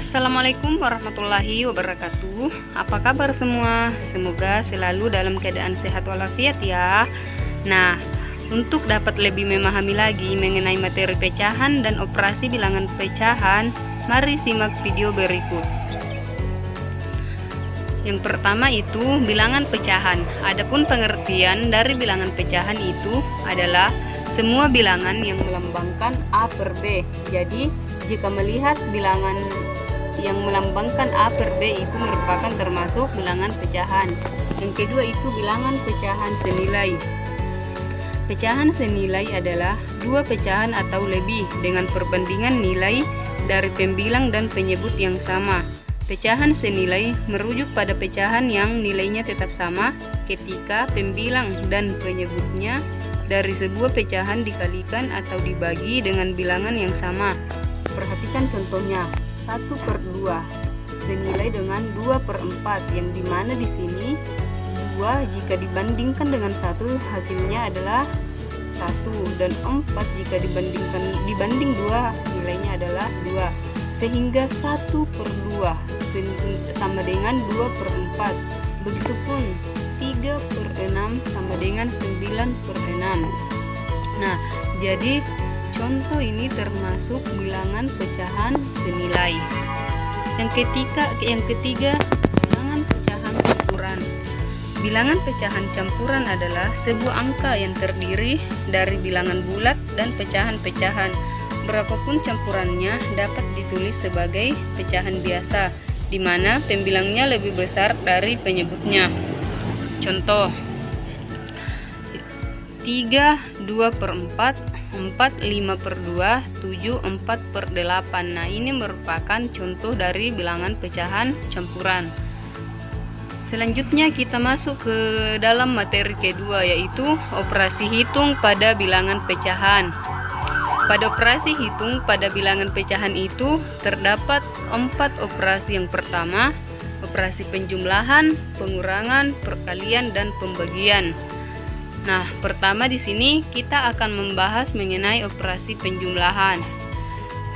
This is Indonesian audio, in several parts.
Assalamualaikum warahmatullahi wabarakatuh. Apa kabar semua? Semoga selalu dalam keadaan sehat walafiat ya. Nah, untuk dapat lebih memahami lagi mengenai materi pecahan dan operasi bilangan pecahan, mari simak video berikut. Yang pertama itu bilangan pecahan. Adapun pengertian dari bilangan pecahan itu adalah semua bilangan yang melambangkan A per B. Jadi, jika melihat bilangan yang melambangkan A per B itu merupakan termasuk bilangan pecahan. Yang kedua itu bilangan pecahan senilai. Pecahan senilai adalah dua pecahan atau lebih dengan perbandingan nilai dari pembilang dan penyebut yang sama. Pecahan senilai merujuk pada pecahan yang nilainya tetap sama ketika pembilang dan penyebutnya dari sebuah pecahan dikalikan atau dibagi dengan bilangan yang sama. Perhatikan contohnya, 1/2 senilai dengan 2/4, yang dimana di sini 2 jika dibandingkan dengan 1 hasilnya adalah 1, dan 4 jika dibanding 2 nilainya adalah 2, sehingga 1/2 sama dengan 2/4. Begitupun 3/6 sama dengan 9/6. Nah, jadi contoh ini termasuk bilangan pecahan senilai. Yang ketiga, bilangan pecahan campuran. Bilangan pecahan campuran adalah sebuah angka yang terdiri dari bilangan bulat dan pecahan-pecahan. Berapapun campurannya dapat ditulis sebagai pecahan biasa, di mana pembilangnya lebih besar dari penyebutnya. Contoh: 3 2/4, 4 5/2, 7 4/8. Nah, ini merupakan contoh dari bilangan pecahan campuran. Selanjutnya kita masuk ke dalam materi kedua, yaitu operasi hitung pada bilangan pecahan. Pada operasi hitung pada bilangan pecahan itu terdapat 4 operasi. Yang pertama, operasi penjumlahan, pengurangan, perkalian, dan pembagian. Nah, pertama di sini kita akan membahas mengenai operasi penjumlahan.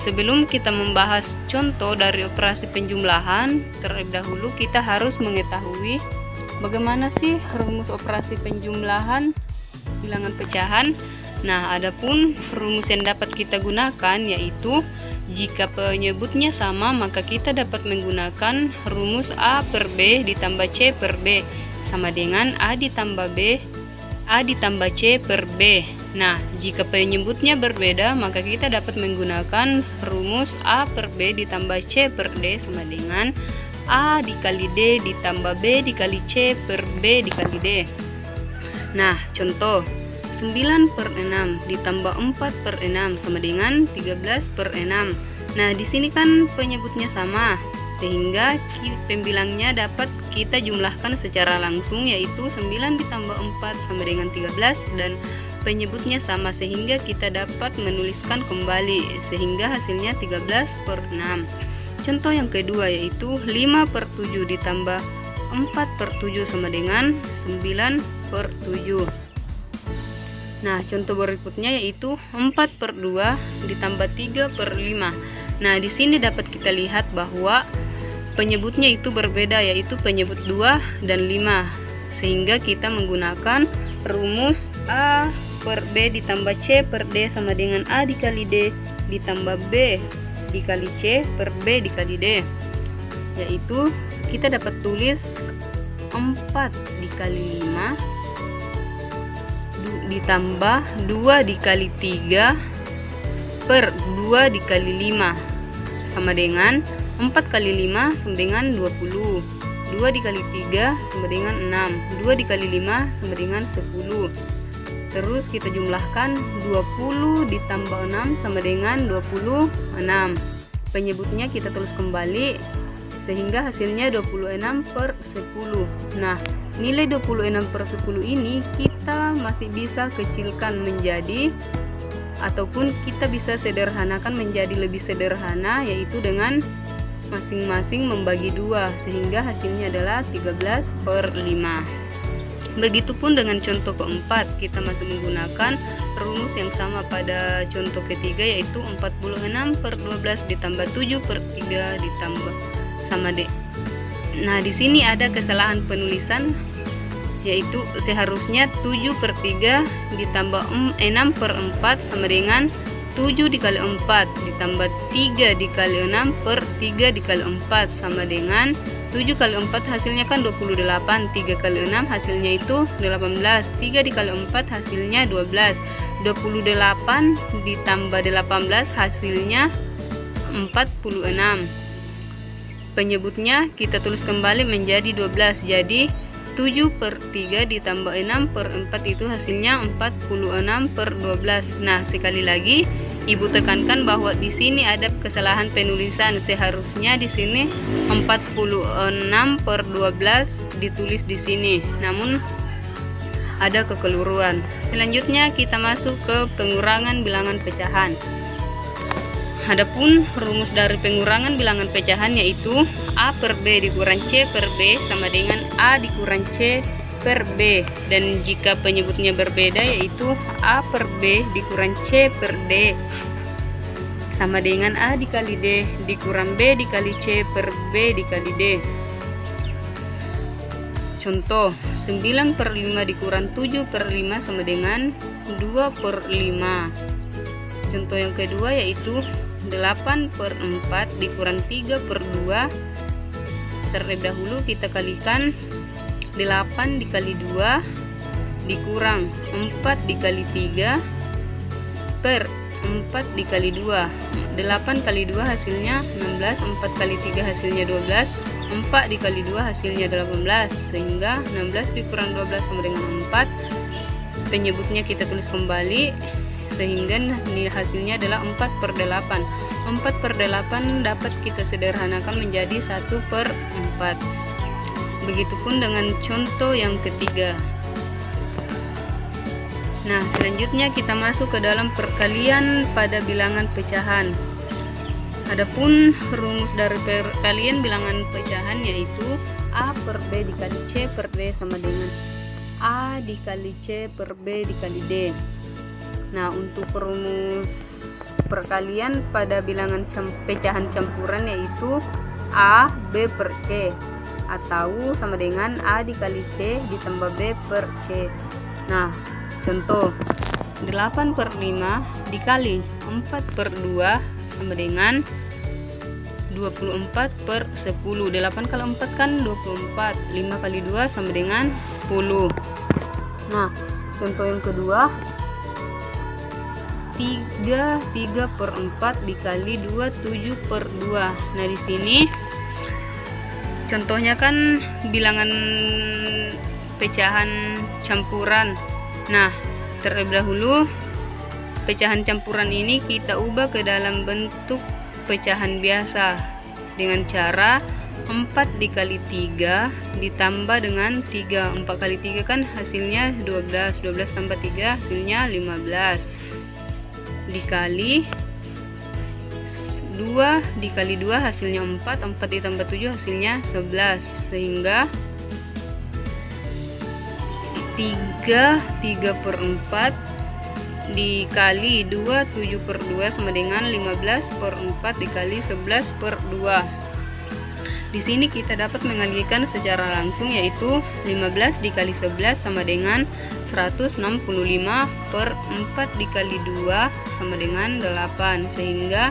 Sebelum kita membahas contoh dari operasi penjumlahan, terlebih dahulu kita harus mengetahui bagaimana sih rumus operasi penjumlahan bilangan pecahan. Nah, adapun rumus yang dapat kita gunakan yaitu jika penyebutnya sama, maka kita dapat menggunakan rumus A per B ditambah C per B sama dengan A ditambah C per B. Nah, jika penyebutnya berbeda, maka kita dapat menggunakan rumus A per B ditambah C per D sama dengan A dikali D ditambah B dikali C per B dikali D. Nah, contoh 9/6 ditambah 4/6 sama dengan 13/6. Nah, di sini kan penyebutnya sama, sehingga pembilangnya dapat kita jumlahkan secara langsung, yaitu 9 ditambah 4 sama dengan 13, dan penyebutnya sama, sehingga kita dapat menuliskan kembali sehingga hasilnya 13/6. Contoh yang kedua yaitu 5/7 ditambah 4/7 sama dengan 9/7. Nah, contoh berikutnya yaitu 4/2 ditambah 3/5. Nah, di sini dapat kita lihat bahwa penyebutnya itu berbeda, yaitu penyebut 2 dan 5, sehingga kita menggunakan rumus A per B ditambah C per D sama dengan A dikali D ditambah B dikali C per B dikali D, yaitu kita dapat tulis 4 dikali 5 ditambah 2 dikali 3 per 2 dikali 5 sama dengan 4 kali 5 sama dengan 20, 2 dikali 3 sama dengan 6, 2 dikali 5 sama dengan 10. Terus kita jumlahkan 20 ditambah 6 sama dengan 26. Penyebutnya kita tulis kembali sehingga hasilnya 26/10. Nah, nilai 26/10 ini kita masih bisa kecilkan menjadi, ataupun kita bisa sederhanakan menjadi lebih sederhana, yaitu dengan masing-masing membagi 2, sehingga hasilnya adalah 13/5. Begitupun dengan contoh keempat, kita masih menggunakan rumus yang sama pada contoh ketiga, yaitu 46 per 12 ditambah 7 per 3 ditambah sama D. Nah, di sini ada kesalahan penulisan, yaitu seharusnya 7 per 3 ditambah 6 per 4 sama dengan 7 dikali 4 ditambah 3 dikali 6 per 3 dikali 4 sama dengan 7 kali 4 hasilnya kan 28, 3 kali 6 hasilnya itu 18, 3 dikali 4 hasilnya 12, 28 ditambah 18 hasilnya 46. Penyebutnya kita tulis kembali menjadi 12, jadi 7 per 3 ditambah 6 per 4 itu hasilnya 46 per 12. Nah, sekali lagi Ibu tekankan bahwa di sini ada kesalahan penulisan. Seharusnya di sini 46 per 12 ditulis di sini, namun ada kekeliruan. Selanjutnya kita masuk ke pengurangan bilangan pecahan. Adapun rumus dari pengurangan bilangan pecahan yaitu A per B dikurang C per B sama dengan A dikurang C per B, dan jika penyebutnya berbeda yaitu A per B dikurang C per D sama dengan A dikali D dikurang B dikali C per B dikali D. Contoh 9 per 5 dikurang 7 per 5 sama dengan 2 per 5. Contoh yang kedua yaitu 8 per 4 dikurang 3 per 2. Terlebih dahulu kita kalikan 8 dikali 2 dikurang 4 dikali 3 per 4 dikali 2. 8 kali 2 hasilnya 16, 4 kali 3 hasilnya 12, 4 dikali 2 hasilnya 18, sehingga 16 dikurang 12 sama dengan 4. Penyebutnya kita tulis kembali sehingga hasilnya adalah 4 per 8. 4 per 8 dapat kita sederhanakan menjadi 1 per 4. Begitupun dengan contoh yang ketiga. Nah, selanjutnya kita masuk ke dalam perkalian pada bilangan pecahan. Adapun rumus dari perkalian bilangan pecahan yaitu A per B dikali C per D sama dengan A dikali C per B dikali D. Nah, untuk rumus perkalian pada bilangan pecahan campuran yaitu A B per C atau sama dengan A dikali C ditambah B per C. Nah, contoh 8 per 5 dikali 4 per 2 sama dengan 24 per 10. 8 kali 4 kan 24, 5 kali 2 sama dengan 10. Nah, contoh yang kedua 3 per 4 dikali 2 7 per 2. Nah, di sini contohnya kan bilangan pecahan campuran. Nah, terlebih dahulu pecahan campuran ini kita ubah ke dalam bentuk pecahan biasa dengan cara 4 dikali 3 ditambah dengan 3. 4 kali 3 kan hasilnya 12, 12 tambah 3 hasilnya 15 dikali 2 dikali 2 hasilnya 4, 4 ditambah 7 hasilnya 11, sehingga 3 per 4 dikali 2 7 per 2 sama dengan 15 per 4 dikali 11 per 2. Di sini kita dapat mengalihkan secara langsung yaitu 15 dikali 11 sama dengan 165 per 4 dikali 2 sama dengan 8, sehingga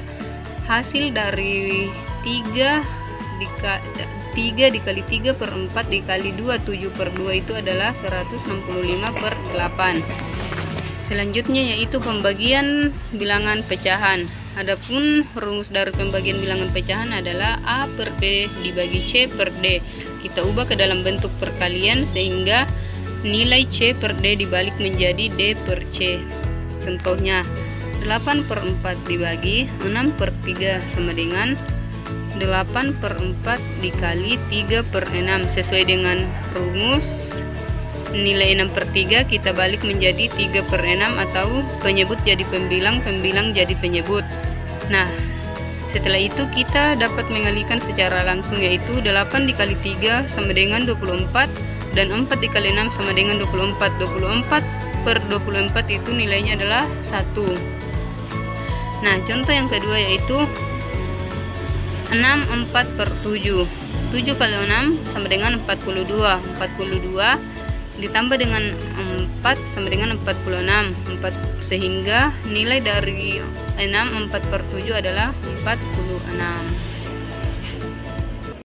hasil dari 3 dikali 3 per 4 dikali 2 7 per 2 itu adalah 165 per 8. Selanjutnya yaitu pembagian bilangan pecahan. Adapun rumus dari pembagian bilangan pecahan adalah A per B dibagi C per D. Kita ubah ke dalam bentuk perkalian sehingga nilai C per D dibalik menjadi D per C. Contohnya 8 per 4 dibagi 6 per 3 sama dengan 8 per 4 dikali 3 per 6. Sesuai dengan rumus, nilai 6 per 3 kita balik menjadi 3 per 6 atau penyebut jadi pembilang, pembilang jadi penyebut. Nah, Setelah itu kita dapat mengalihkan secara langsung, yaitu 8 dikali 3 sama dengan 24 dan 4 dikali 6 sama dengan 24. 24 per 24 itu nilainya adalah 1. Nah, contoh yang kedua yaitu 64 per 7. 7 kali 6 sama dengan 42. 42 ditambah dengan 4 sama dengan 46. Sehingga nilai dari 64 per 7 adalah 46.